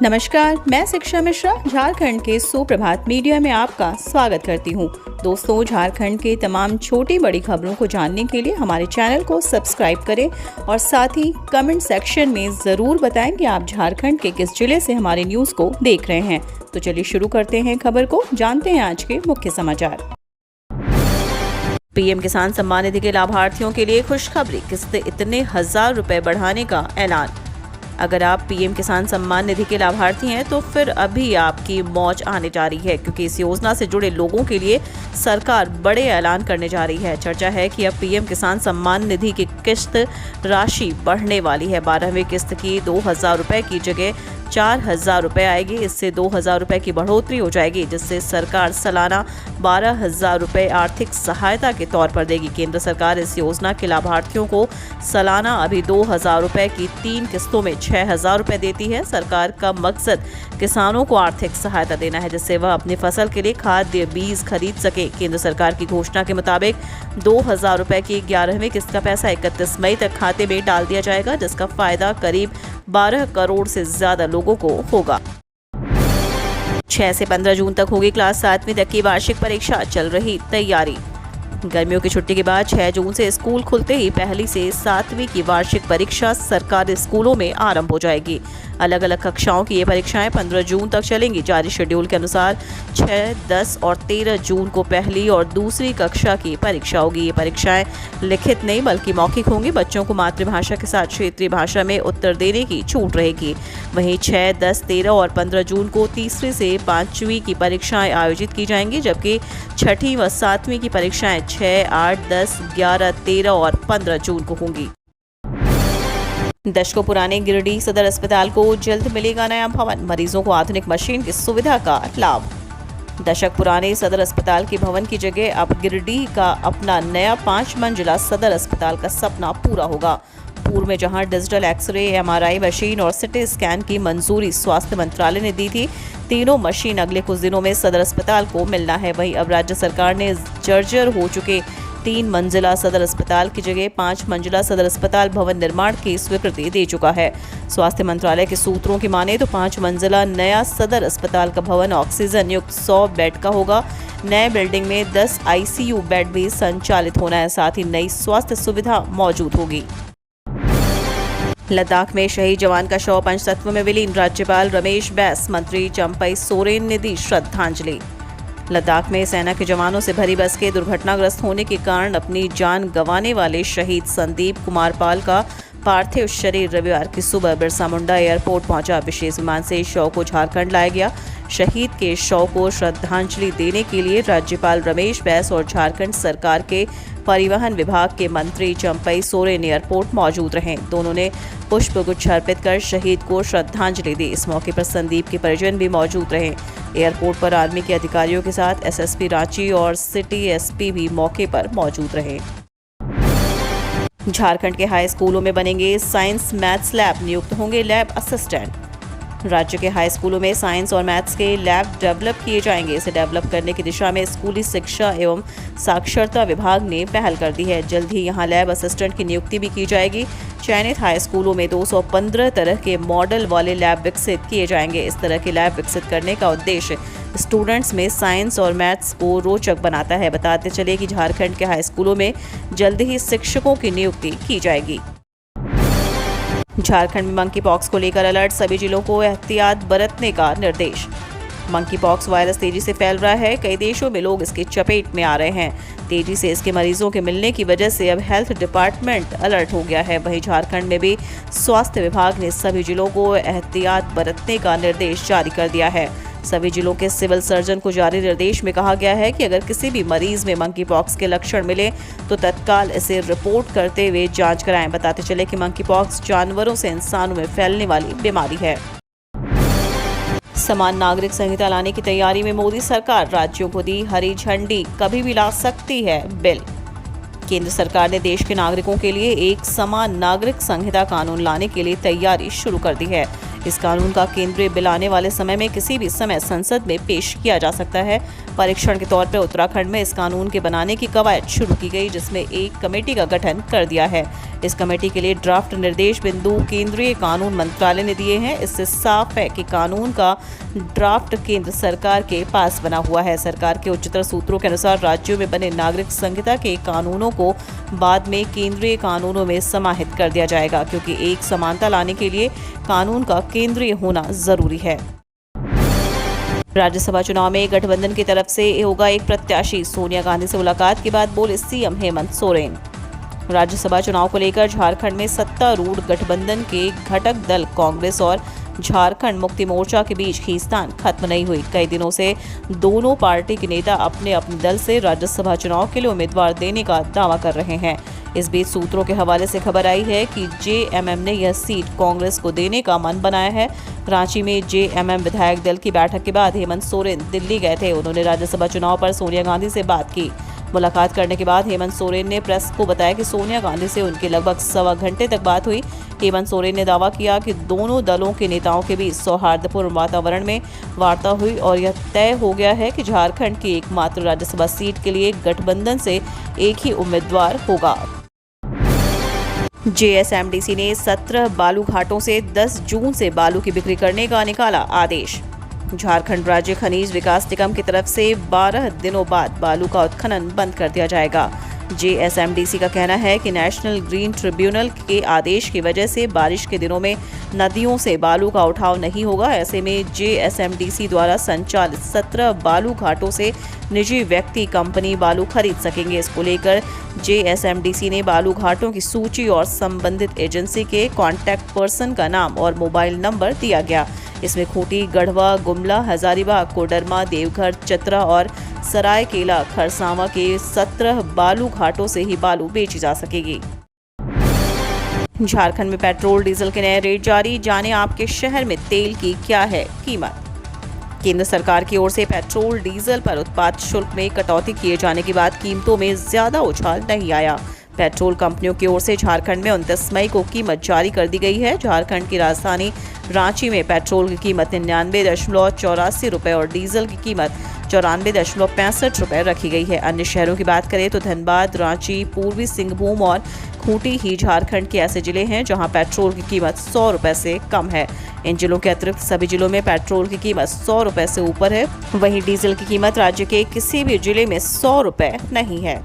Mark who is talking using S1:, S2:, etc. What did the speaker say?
S1: नमस्कार, मैं शिक्षा मिश्रा झारखंड के सुप्रभात मीडिया में आपका स्वागत करती हूँ। दोस्तों, झारखंड के तमाम छोटी बड़ी खबरों को जानने के लिए हमारे चैनल को सब्सक्राइब करें और साथ ही कमेंट सेक्शन में ज़रूर बताएं कि आप झारखंड के किस जिले से हमारे न्यूज़ को देख रहे हैं। तो चलिए शुरू करते हैं खबर को, जानते हैं आज के मुख्य समाचार। पीएम किसान सम्मान निधि के लाभार्थियों के लिए खुशखबरी, किस्त इतने 1000 रुपए बढ़ाने का ऐलान। अगर आप पीएम किसान सम्मान निधि के लाभार्थी हैं तो फिर अभी आपकी मौज आने जा रही है, क्योंकि इस योजना से जुड़े लोगों के लिए सरकार बड़े ऐलान करने जा रही है। चर्चा है कि अब पीएम किसान सम्मान निधि की किस्त राशि बढ़ने वाली है। 12वीं किस्त की 2000 रुपए की जगह 4000 रुपए आएगी। इससे 2000 रुपए की बढ़ोतरी हो जाएगी, जिससे सरकार सालाना 12000 रुपए आर्थिक सहायता के तौर पर देगी। केंद्र सरकार इस योजना के लाभार्थियों को सालाना अभी 2000 रुपए की 3 किस्तों में 6000 रुपए देती है। सरकार का मकसद किसानों को आर्थिक सहायता देना है, जिससे वह अपनी फसल के लिए खाद्य बीज खरीद सके। केंद्र सरकार की घोषणा के मुताबिक 2000 रुपए की 11वीं किस्त का पैसा 31 मई तक खाते में डाल दिया जाएगा, जिसका फायदा करीब 12 करोड़ से ज्यादा लोगों को होगा। 6 से 15 जून तक होगी क्लास 7वीं तक की वार्षिक परीक्षा, चल रही तैयारी। गर्मियों की छुट्टी के बाद 6 जून से स्कूल खुलते ही पहली से 7वीं की वार्षिक परीक्षा सरकारी स्कूलों में आरंभ हो जाएगी। अलग अलग कक्षाओं की ये परीक्षाएं 15 जून तक चलेंगी। जारी शेड्यूल के अनुसार 6, 10 और 13 जून को पहली और दूसरी कक्षा की परीक्षा होगी। ये परीक्षाएं लिखित नहीं बल्कि मौखिक होंगी। बच्चों को मातृभाषा के साथ क्षेत्रीय भाषा में उत्तर देने की छूट रहेगी। वहीं 6, 10, 13 और 15 जून को तीसरी से 5वीं की परीक्षाएं आयोजित की जाएंगी, जबकि 6ठी व 7वीं की परीक्षाएं 6, 8, 10, 11, 13 और 15 जून को होंगी। दशकों पुराने गिरिडीह सदर अस्पताल को जल्द मिलेगा नया भवन, मरीजों को आधुनिक मशीन की सुविधा का लाभ। दशक पुराने सदर अस्पताल के भवन की जगह अब गिरिडीह का अपना नया 5 मंजिला सदर अस्पताल का सपना पूरा होगा। पूर्व में जहां डिजिटल एक्सरे, एमआरआई मशीन और सिटी स्कैन की मंजूरी स्वास्थ्य मंत्रालय ने दी थी, तीनों मशीन अगले कुछ दिनों में सदर अस्पताल को मिलना है। वहीं अब राज्य सरकार ने जर्जर हो चुके 3 मंजिला सदर अस्पताल की जगह 5 मंजिला सदर अस्पताल भवन निर्माण की स्वीकृति दे चुका है। स्वास्थ्य मंत्रालय के सूत्रों की माने तो 5 मंजिला नया सदर अस्पताल का भवन ऑक्सीजन युक्त 100 बेड का होगा। नए बिल्डिंग में 10 आईसीयू बेड भी संचालित होना है, साथ ही नई स्वास्थ्य सुविधा मौजूद होगी। लद्दाख में शहीद जवान का शव पंचतत्व में विलीन, राज्यपाल रमेश बैस, मंत्री चंपई सोरेन ने दी श्रद्धांजलि। लद्दाख में सेना के जवानों से भरी बस के दुर्घटनाग्रस्त होने के कारण अपनी जान गंवाने वाले शहीद संदीप कुमार पाल का पार्थिव शरीर रविवार की सुबह बिरसा मुंडा एयरपोर्ट पहुंचा। विशेष विमान से शव को झारखंड लाया गया। शहीद के शव को श्रद्धांजलि देने के लिए राज्यपाल रमेश बैस और झारखंड सरकार के परिवहन विभाग के मंत्री चंपई सोरेन एयरपोर्ट मौजूद रहे। दोनों ने पुष्पगुच्छ अर्पित कर शहीद को श्रद्धांजलि दी। इस मौके पर संदीप के परिजन भी मौजूद रहे। एयरपोर्ट पर आर्मी के अधिकारियों के साथ एसएसपी रांची और सिटी एसपी भी मौके पर मौजूद रहे। झारखंड के हाई स्कूलों में बनेंगे साइंस मैथ्स लैब, नियुक्त होंगे लैब असिस्टेंट। राज्य के हाई स्कूलों में साइंस और मैथ्स के लैब डेवलप किए जाएंगे। इसे डेवलप करने की दिशा में स्कूली शिक्षा एवं साक्षरता विभाग ने पहल कर दी है। जल्द ही यहां लैब असिस्टेंट की नियुक्ति भी की जाएगी। चयनित हाई स्कूलों में 215 तरह के मॉडल वाले लैब विकसित किए जाएंगे। इस तरह के लैब विकसित करने का उद्देश्य स्टूडेंट्स में साइंस और मैथ्स को रोचक बनाता है। बताते चले कि झारखंड के हाई स्कूलों में जल्द ही शिक्षकों की नियुक्ति की जाएगी। झारखंड में मंकी पॉक्स को लेकर अलर्ट, सभी जिलों को एहतियात बरतने का निर्देश। मंकी पॉक्स वायरस तेजी से फैल रहा है। कई देशों में लोग इसकी चपेट में आ रहे हैं। तेजी से इसके मरीजों के मिलने की वजह से अब हेल्थ डिपार्टमेंट अलर्ट हो गया है। वहीं झारखंड में भी स्वास्थ्य विभाग ने सभी जिलों को एहतियात बरतने का निर्देश जारी कर दिया है। सभी जिलों के सिविल सर्जन को जारी निर्देश में कहा गया है कि अगर किसी भी मरीज में मंकी पॉक्स के लक्षण मिले तो तत्काल इसे रिपोर्ट करते हुए जांच कराएं। बताते चले कि मंकी पॉक्स जानवरों से इंसानों में फैलने वाली बीमारी है। समान नागरिक संहिता लाने की तैयारी में मोदी सरकार, राज्यों को दी हरी झंडी, कभी भी ला सकती है बिल। केंद्र सरकार ने देश के नागरिकों के लिए एक समान नागरिक संहिता कानून लाने के लिए तैयारी शुरू कर दी है। इस कानून का केंद्रीय बिल आने वाले समय में किसी भी समय संसद में पेश किया जा सकता है। परीक्षण के तौर पर उत्तराखंड में इस कानून के बनाने की कवायद शुरू की गई, जिसमें एक कमेटी का गठन कर दिया है। इस कमेटी के लिए ड्राफ्ट निर्देश बिंदु केंद्रीय कानून मंत्रालय ने दिए हैं। इससे साफ है कि कानून का ड्राफ्ट केंद्र सरकार के पास बना हुआ है। सरकार के उच्चतर सूत्रों के अनुसार राज्यों में बने नागरिक संहिता के कानूनों को बाद में केंद्रीय कानूनों में समाहित कर दिया जाएगा, क्योंकि एक समानता लाने के लिए कानून का केंद्रीय होना जरूरी है। राज्यसभा चुनाव में गठबंधन की तरफ से होगा एक प्रत्याशी। सोनिया गांधी से मुलाकात के बाद बोले सीएम हेमंत सोरेन। राज्यसभा चुनाव को लेकर झारखंड में सत्तारूढ़ गठबंधन के घटक दल कांग्रेस और झारखंड मुक्ति मोर्चा के बीच खींचतान खत्म नहीं हुई। कई दिनों से दोनों पार्टी के नेता अपने अपने दल से राज्यसभा चुनाव के लिए उम्मीदवार देने का दावा कर रहे हैं। इस बीच सूत्रों के हवाले से खबर आई है कि जेएमएम ने यह सीट कांग्रेस को देने का मन बनाया है। रांची में जेएमएम विधायक दल की बैठक के बाद हेमंत सोरेन दिल्ली गए थे। उन्होंने राज्यसभा चुनाव पर सोनिया गांधी से बात की। मुलाकात करने के बाद हेमंत सोरेन ने प्रेस को बताया कि सोनिया गांधी से उनकी लगभग सवा घंटे तक बात हुई। हेमंत सोरेन ने दावा किया कि दोनों दलों के नेताओं के बीच सौहार्दपूर्ण वातावरण में वार्ता हुई और यह तय हो गया है कि झारखंड की एकमात्र राज्यसभा सीट के लिए गठबंधन से एक ही उम्मीदवार होगा। जेएसएमडीसी ने 17 बालू घाटों से 10 जून से बालू की बिक्री करने का निकाला आदेश। झारखंड राज्य खनिज विकास निगम की तरफ से 12 दिनों बाद बालू का उत्खनन बंद कर दिया जाएगा। जेएसएमडीसी का कहना है कि नेशनल ग्रीन ट्रिब्यूनल के आदेश की वजह से बारिश के दिनों में नदियों से बालू का उठाव नहीं होगा। ऐसे में जेएसएमडीसी द्वारा संचालित 17 बालू घाटों से निजी व्यक्ति कंपनी बालू खरीद सकेंगे। इसको लेकर जेएसएमडीसी ने बालू घाटों की सूची और संबंधित एजेंसी के कॉन्टैक्ट पर्सन का नाम और मोबाइल नंबर दिया गया। इसमें खूंटी, गढ़वा, गुमला, हजारीबाग, कोडरमा, देवघर, चतरा और सरायकेला खरसावां के 17 बालू घाटों से ही बालू बेची जा सकेगी। झारखंड में पेट्रोल डीजल के नए रेट जारी। जाने आपके शहर में तेल की क्या है कीमत। केंद्र सरकार की ओर से पेट्रोल डीजल पर उत्पाद शुल्क में कटौती किए जाने के बाद कीमतों में ज्यादा उछाल नहीं आया। पेट्रोल कंपनियों की ओर से झारखंड में 29 मई को कीमत जारी कर दी गई है। झारखंड की राजधानी रांची में पेट्रोल की कीमत 99.84 रुपये और डीजल की कीमत 94.65 रुपये रखी गई है। अन्य शहरों की बात करें तो धनबाद, रांची, पूर्वी सिंहभूम और खूंटी ही झारखंड के ऐसे जिले हैं जहां पेट्रोल की कीमत 100 रुपये से कम है। इन जिलों के अतिरिक्त सभी जिलों में पेट्रोल की कीमत 100 रुपये से ऊपर है। वहीं डीजल की कीमत राज्य के किसी भी जिले में 100 रुपये नहीं है।